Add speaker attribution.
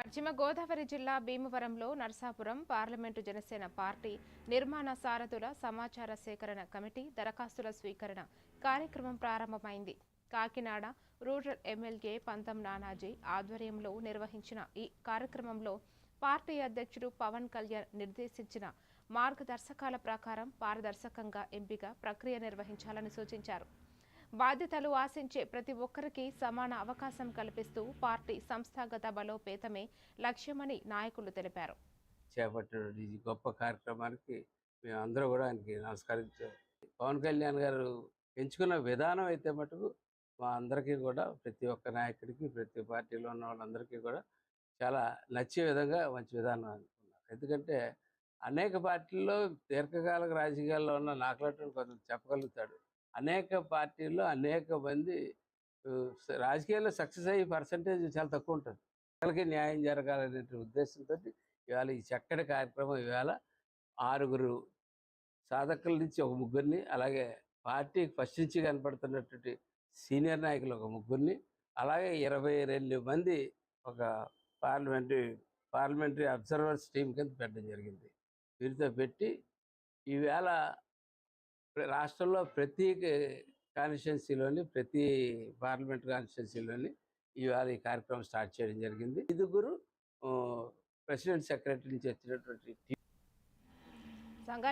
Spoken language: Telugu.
Speaker 1: పశ్చిమ గోదావరి జిల్లా భీమవరంలో నరసాపురం పార్లమెంటు జనసేన పార్టీ నిర్మాణ సారథుల సమాచార సేకరణ కమిటీ దరఖాస్తుల స్వీకరణ కార్యక్రమం ప్రారంభమైంది. కాకినాడ రూరల్ ఎమ్మెల్యే పంతం నానాజీ ఆధ్వర్యంలో నిర్వహించిన ఈ కార్యక్రమంలో పార్టీ అధ్యక్షుడు పవన్ కళ్యాణ్ నిర్దేశించిన మార్గదర్శకాల ప్రకారం పారదర్శకంగా ఎంపిక ప్రక్రియ నిర్వహించాలని సూచించారు. బాధ్యతలు ఆశించే ప్రతి ఒక్కరికి సమాన అవకాశం కల్పిస్తూ పార్టీ సంస్థాగత బలోపేతమే లక్ష్యమని నాయకులు తెలిపారు.
Speaker 2: చేపట్టిన ఈ గొప్ప కార్యక్రమానికి మేమందరూ కూడా ఆయనకి నమస్కరించాం. పవన్ కళ్యాణ్ గారు ఎంచుకున్న విధానం అయితే మటుకు మా అందరికీ కూడా ప్రతి ఒక్క నాయకుడికి ప్రతి పార్టీలో ఉన్న వాళ్ళందరికీ కూడా చాలా నచ్చే విధంగా మంచి విధానం అనుకున్నారు. ఎందుకంటే అనేక పార్టీల్లో దీర్ఘకాలిక రాజకీయాల్లో ఉన్న నాకులాంటి కొంచెం చెప్పగలుగుతాడు. అనేక పార్టీల్లో అనేక మంది రాజకీయాల్లో సక్సెస్ అయ్యే పర్సంటేజ్ చాలా తక్కువ ఉంటుంది. వాళ్ళకి న్యాయం జరగాలనే ఉద్దేశంతో ఇవాళ ఈ చక్కటి కార్యక్రమం ఇవాళ 6 సాధకుల నుంచి ఒక ముగ్గురిని, అలాగే పార్టీకి ఫస్ట్ నుంచి కనపడుతున్నటువంటి సీనియర్ నాయకులు ఒక ముగ్గురిని, అలాగే 22 మంది ఒక పార్లమెంటరీ అబ్జర్వర్స్ టీం కింద పెట్టడం జరిగింది. వీరితో పెట్టి ఈవేళ రాష్ట్రంలో ప్రతి కాన్స్టిట్యున్సీలోని ప్రతి పార్లమెంట్ కాన్స్టిట్యున్సీలోని ఇవాళ ఈ కార్యక్రమం స్టార్ట్ చేయడం జరిగింది. 5 ప్రెసిడెంట్ సెక్రటరీ నుంచి వచ్చినటువంటి